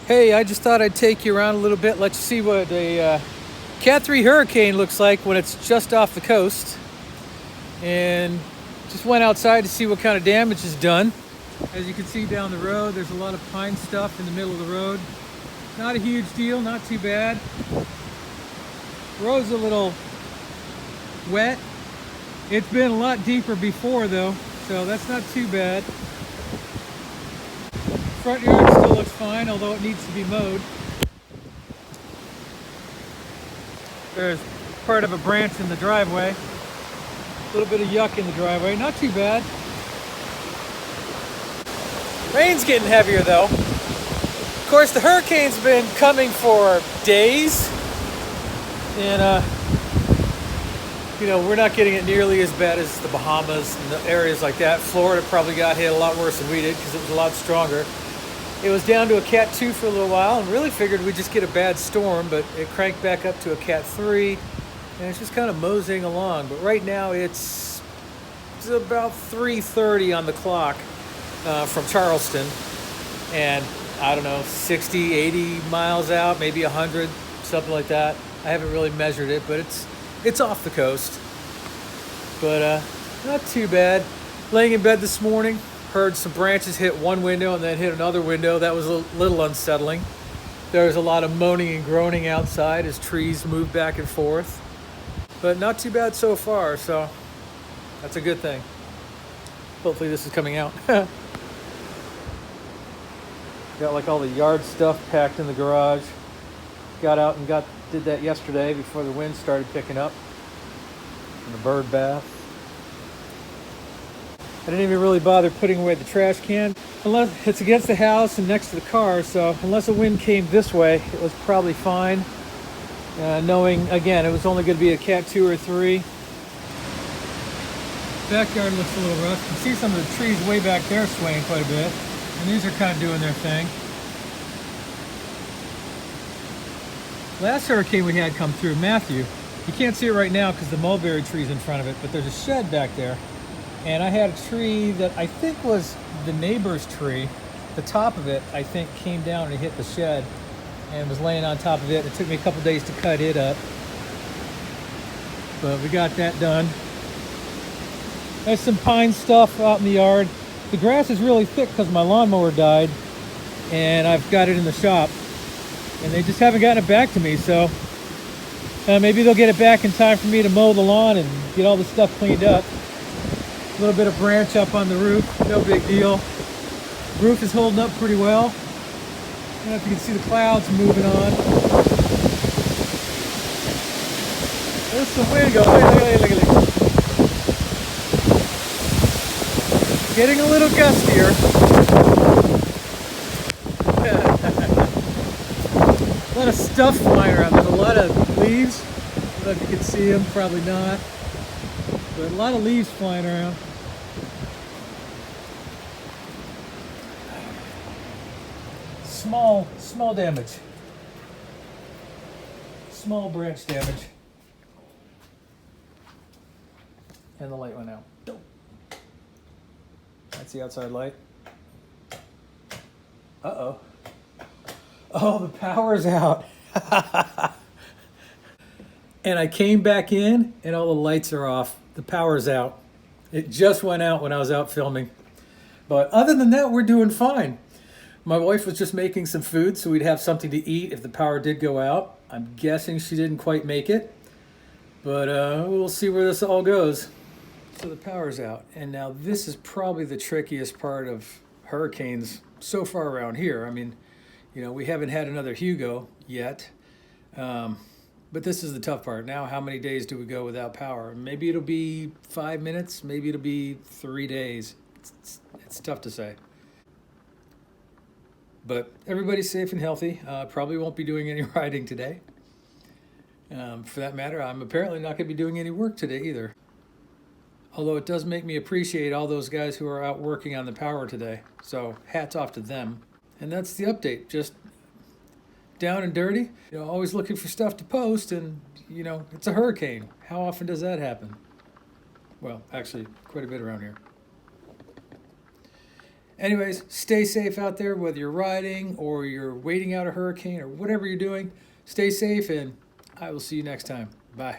Hey, I just thought I'd take you around a little bit, let you see what a Cat 3 hurricane looks like when it's just off the coast. And just went outside to see what kind of damage is done. As you can see down the road, there's a lot of pine stuff in the middle of the road. Not a huge deal, not too bad. Road's a little wet. It's been a lot deeper before though, so that's not too bad. Front yard still looks fine, although it needs to be mowed. There's part of a branch in the driveway. A little bit of yuck in the driveway, not too bad. Rain's getting heavier though. Of course, the hurricane's been coming for days. And we're not getting it nearly as bad as the Bahamas and the areas like that. Florida probably got hit a lot worse than we did because it was a lot stronger. It was down to a Cat 2 for a little while and really figured we'd just get a bad storm, but it cranked back up to a Cat 3 and it's just kind of moseying along. But right now it's about 3:30 on the clock from Charleston, and I don't know, 60, 80 miles out, maybe 100, something like that. I haven't really measured it, but it's off the coast. But not too bad. Laying in bed this morning, heard some branches hit one window and then hit another window. That was a little unsettling. There was a lot of moaning and groaning outside as trees moved back and forth. But not too bad so far, so that's a good thing. Hopefully this is coming out. Got like all the yard stuff packed in the garage. Got out and did that yesterday before the wind started picking up. And the bird bath. I didn't even really bother putting away the trash can. Unless it's against the house and next to the car, so unless the wind came this way, it was probably fine. Knowing, again, it was only going to be a Cat 2 or 3. Backyard looks a little rough. You can see some of the trees way back there swaying quite a bit. And these are kind of doing their thing. Last hurricane we had come through, Matthew, you can't see it right now because the mulberry tree's in front of it, but there's a shed back there. And I had a tree that I think was the neighbor's tree. The top of it, I think, came down and hit the shed and was laying on top of it. It took me a couple days to cut it up, but we got that done. There's some pine stuff out in the yard. The grass is really thick because my lawnmower died, and I've got it in the shop, and they just haven't gotten it back to me, so maybe they'll get it back in time for me to mow the lawn and get all the stuff cleaned up. A little bit of branch up on the roof, no big deal. Roof is holding up pretty well. I don't know if you can see the clouds moving on. There's some wind going. Look. Getting a little gustier. A lot of stuff flying around. There's a lot of leaves. I don't know if you can see them, probably not. But a lot of leaves flying around. Small damage. Small branch damage. And the light went out. That's the outside light. Uh-oh. Oh, the power's out. And I came back in and all the lights are off. The power's out. It just went out when I was out filming. But other than that, we're doing fine. My wife was just making some food so we'd have something to eat if the power did go out. I'm guessing she didn't quite make it. But we'll see where this all goes. So the power's out. And now this is probably the trickiest part of hurricanes so far around here. I mean, we haven't had another Hugo yet. But this is the tough part. Now, how many days do we go without power? Maybe it'll be 5 minutes. Maybe it'll be 3 days. It's tough to say. But everybody's safe and healthy. Probably won't be doing any riding today. For that matter, I'm apparently not going to be doing any work today either. Although it does make me appreciate all those guys who are out working on the power today. So hats off to them. And that's the update. Just down and dirty. Always looking for stuff to post, and it's a hurricane. How often does that happen? Well, actually, quite a bit around here. Anyways, stay safe out there, whether you're riding or you're waiting out a hurricane or whatever you're doing. Stay safe, and I will see you next time. Bye.